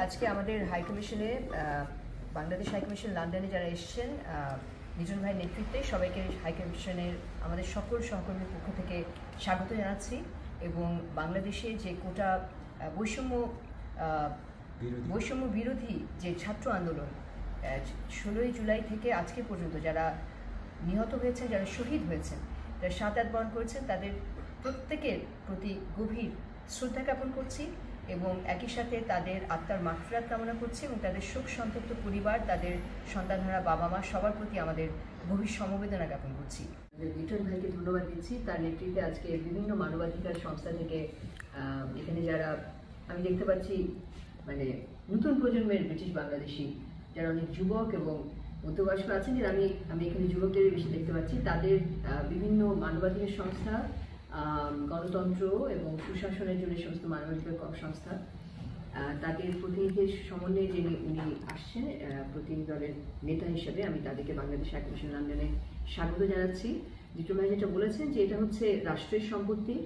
আজকে আমাদের হাই কমিশনে বাংলাদেশ হাই কমিশন লন্ডনে যারা এসেছেন নিজন ভাইয়ের নেতৃত্বে সবাইকে হাই কমিশনের আমাদের সকল সহকর্মীর পক্ষ থেকে স্বাগত জানাচ্ছি এবং বাংলাদেশে যে কোটা বৈষম্য বিরোধী যে ছাত্র আন্দোলন 16 জুলাই থেকে আজকে পর্যন্ত যারা নিহত হয়েছেন, যারা শহীদ হয়েছেন, যারা শাহাদাত বরণ করেছেন, তাদের প্রত্যেকের প্রতি গভীর শ্রদ্ধা জ্ঞাপন করছি এবং একই সাথে তাদের আত্মার মাগফিরাত কামনা করছি এবং তাদের শোক সন্তপ্ত পরিবার, তাদের সন্তানহারা বাবা মা সবার প্রতি আমাদের গভীর সমবেদনা জ্ঞাপন করছি। লিটন ভাইকে ধন্যবাদ দিচ্ছি, তার নেতৃত্বে আজকে বিভিন্ন মানবাধিকার সংস্থা থেকে এখানে যারা আমি দেখতে পাচ্ছি মানে নতুন প্রজন্মের ব্রিটিশ বাংলাদেশি যারা অনেক যুবক এবং মধ্যবয়স্ক আছেন, যে আমি এখানে যুবকদের বেশি দেখতে পাচ্ছি, তাদের বিভিন্ন মানবাধিকার সংস্থা, গণতন্ত্র এবং সুশাসনের জন্য সমস্ত মানবাধিকার সংস্থা, তাদের প্রতিনিধির সমন্বয়ে যিনি উনি আসছেন প্রতিনিধি দলের নেতা হিসেবে, আমি তাদেরকে বাংলাদেশ হাই কমিশন লন্ডনে স্বাগত জানাচ্ছি। লিটন ভাই যেটা বলেছেন যে এটা হচ্ছে রাষ্ট্রের সম্পত্তি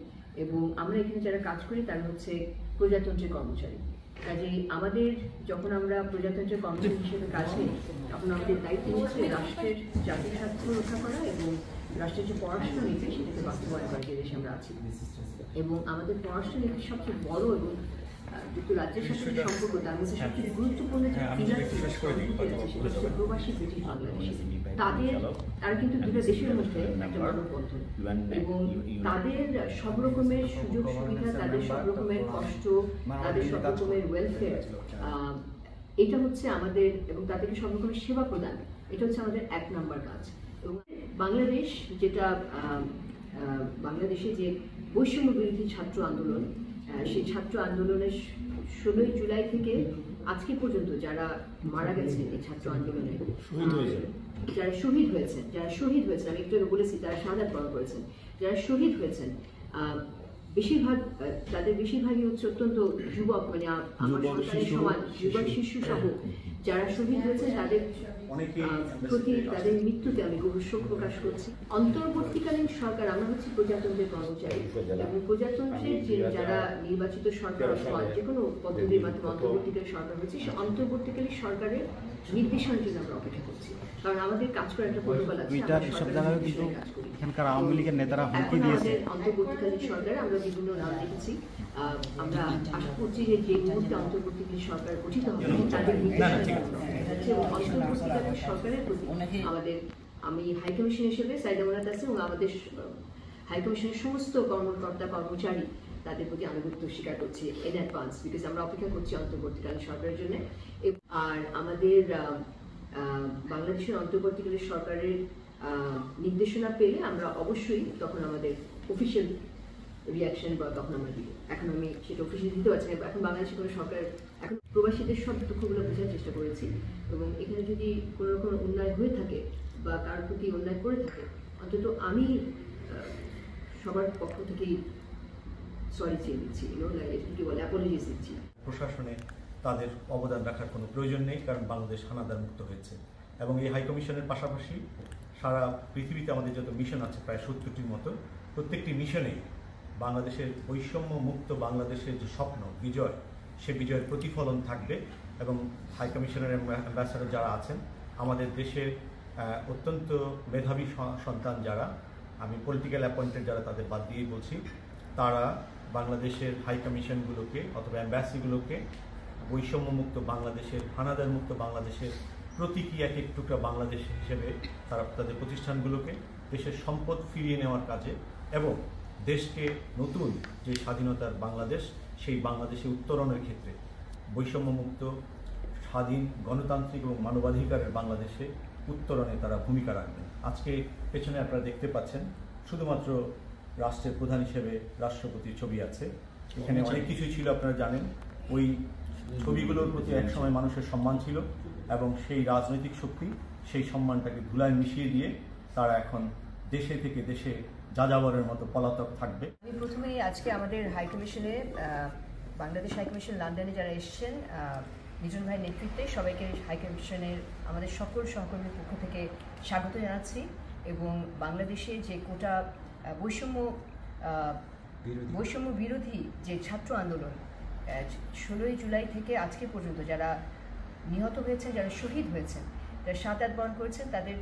এবং আমরা এখানে যারা কাজ করি তারা হচ্ছে প্রজাতন্ত্রের কর্মচারী। কাজেই আমাদের যখন আমরা প্রজাতন্ত্রের কর্মচারী হিসেবে কাজ নিই তখন আমাদের দায়িত্ব হচ্ছে রাষ্ট্রের জাতীয় স্বার্থ রক্ষা করা এবং রাষ্ট্রের যে পররাষ্ট্র নীতি সেটাকে বাস্তবায়ন করা, যে দেশে আমরা আছি। এবং আমাদের পররাষ্ট্র নীতির সবচেয়ে বড় এবং যুক্তরাজ্যের সাথে যে সম্পর্ক, তার মধ্যে সবচেয়ে গুরুত্বপূর্ণ যে পিলার সেটা হচ্ছে প্রবাসী ব্রিটিশ বাংলাদেশি। তারা কিন্তু দুটো দেশের মধ্যে একটা মানববন্ধন এবং তাদের সব রকমের সুযোগ সুবিধা, তাদের সব রকমের কষ্ট, তাদের সব রকমের ওয়েলফেয়ার, এটা হচ্ছে আমাদের, এবং তাদেরকে সব রকমের সেবা প্রদান, এটা হচ্ছে আমাদের 1 নম্বর কাজ। এবং বাংলাদেশ যেটা বাংলাদেশে যে বৈষম্য বিরোধী ছাত্র আন্দোলন, সেই ছাত্র আন্দোলনের 16 জুলাই থেকে আজকে পর্যন্ত যারা মারা গেছেন এই ছাত্র আন্দোলনে, যারা শহীদ হয়েছেন, আমি একটু বলেছি তারা শাহাদাত বরণ করেছেন, যারা শহীদ হয়েছেন তাদের বেশিরভাগই হচ্ছে অত্যন্ত যুবক, মানে আমার সন্তানের সমাজ, যুবক শিশু সহ যারা শহীদ হয়েছে তাদের প্রতি তাদের মৃত্যুতে আমি গভীর শোক প্রকাশ করছি। অন্তর্বর্তীকালীন সরকার, আমরা হচ্ছে প্রজাতন্ত্রের কর্মচারী এবং প্রজাতন্ত্রের যে যারা নির্বাচিত সরকার হয়, যে কোনো পদ্ধতির মাধ্যমে অন্তর্বর্তীকালীন সরকার হচ্ছে, সে অন্তর্বর্তীকালীন সরকারের নির্দেশনার জন্য আমরা অপেক্ষা করছি, কারণ আমাদের কাজ করার একটা প্রোটোকল আছে। অন্তর্বর্তীকালীন সরকারে আমরা বিভিন্ন নাম দেখেছি, আমরা আশা করছি যে মুহূর্তে অন্তর্বর্তীকালীন সরকার গঠিত হবে তাদের অন্তর্বর্তীকালীন সরকারের প্রতি আমাদের, আমি হাই কমিশন হিসেবে সাইদা মোনাত আছি এবং আমাদের হাই কমিশনের সমস্ত কর্মকর্তা কর্মচারী তাদের প্রতি আনুগত্য স্বীকার করছি ইন অ্যাডভান্স, বিকজ আমরা অপেক্ষা করছি অন্তর্বর্তীকালীন সরকারের জন্য। আর আমাদের বাংলাদেশের অন্তর্বর্তীকালীন সরকারের নির্দেশনা পেলে আমরা অবশ্যই তখন আমাদের অফিসিয়াল রিয়াকশন বা তখন আমরা দিব। এখন আমি সেটা অফিসিয়াল দিতে পারছি না, এখন বাংলাদেশের কোনো সরকার, এখন প্রবাসীদের সব দুঃখগুলো বোঝার চেষ্টা করেছি এবং এখানে যদি কোনো রকম অন্যায় হয়ে থাকে বা কার প্রতি অন্যায় করে থাকে, অন্তত আমি সবার পক্ষ থেকেই সরি চেয়ে দিচ্ছি, কি বলে অ্যাপোলজিস দিচ্ছি। প্রশাসনে তাদের অবদান রাখার কোনো প্রয়োজন নেই, কারণ বাংলাদেশ হানাদার মুক্ত হয়েছে এবং এই হাই কমিশনের পাশাপাশি সারা পৃথিবীতে আমাদের যত মিশন আছে প্রায় 70টির মতো, প্রত্যেকটি মিশনেই বাংলাদেশের বৈষম্য মুক্ত বাংলাদেশের যে স্বপ্ন, বিজয়, সে বিজয়ের প্রতিফলন থাকবে। এবং হাই কমিশনের অ্যাম্বাসাডার যারা আছেন, আমাদের দেশের অত্যন্ত মেধাবী সন্তান যারা, আমি পলিটিক্যাল অ্যাপয়েন্টেড যারা, তাদের বাদ দিয়েই বলছি, তারা বাংলাদেশের হাই কমিশনগুলোকে অথবা অ্যাম্বাসিগুলোকে বৈষম্য মুক্ত বাংলাদেশের, হানাদার মুক্ত বাংলাদেশের প্রতীকী এক টুকরা বাংলাদেশ হিসেবে তারা তাদের প্রতিষ্ঠানগুলোকে দেশের সম্পদ ফিরিয়ে নেওয়ার কাজে এবং দেশকে নতুন যে স্বাধীনতার বাংলাদেশ, সেই বাংলাদেশে উত্তরণের ক্ষেত্রে বৈষম্যমুক্ত, স্বাধীন, গণতান্ত্রিক এবং মানবাধিকারের বাংলাদেশে উত্তরণে তারা ভূমিকা রাখবেন। আজকে পেছনে আপনারা দেখতে পাচ্ছেন শুধুমাত্র রাষ্ট্রের প্রধান হিসেবে রাষ্ট্রপতির ছবি আছে, এখানে অনেক কিছুই ছিল আপনারা জানেন। ওই ছবিগুলোর প্রতি একসময় মানুষের সম্মান ছিল এবং সেই রাজনৈতিক শক্তি সেই সম্মানটাকে ধুলায় মিশিয়ে দিয়ে তারা এখন দেশে থেকে দেশে যাযাবরের মতো পলাতক থাকবে। আমি প্রথমেই আজকে আমাদের হাই কমিশনে বাংলাদেশ হাই কমিশন লন্ডনে যারা এসেছেন নিজন ভাইয়ের নেতৃত্বে সবাইকে হাই কমিশনের আমাদের সকল সহকর্মীর পক্ষ থেকে স্বাগত জানাচ্ছি এবং বাংলাদেশে যে কোটা বৈষম্য বিরোধী যে ছাত্র আন্দোলন 16ই জুলাই থেকে আজকে পর্যন্ত যারা নিহত হয়েছেন, যারা শহীদ হয়েছেন, যারা শাহাদাত বরণ করেছেন, তাদের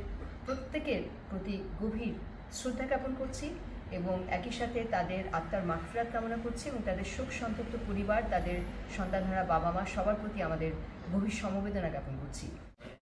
প্রত্যেকের প্রতি গভীর শ্রদ্ধা জ্ঞাপন করছি এবং একই সাথে তাদের আত্মার মাগফিরাত কামনা করছি এবং তাদের শোক সন্তপ্ত পরিবার, তাদের সন্তানহারা বাবা মা সবার প্রতি আমাদের গভীর সমবেদনা জ্ঞাপন করছি।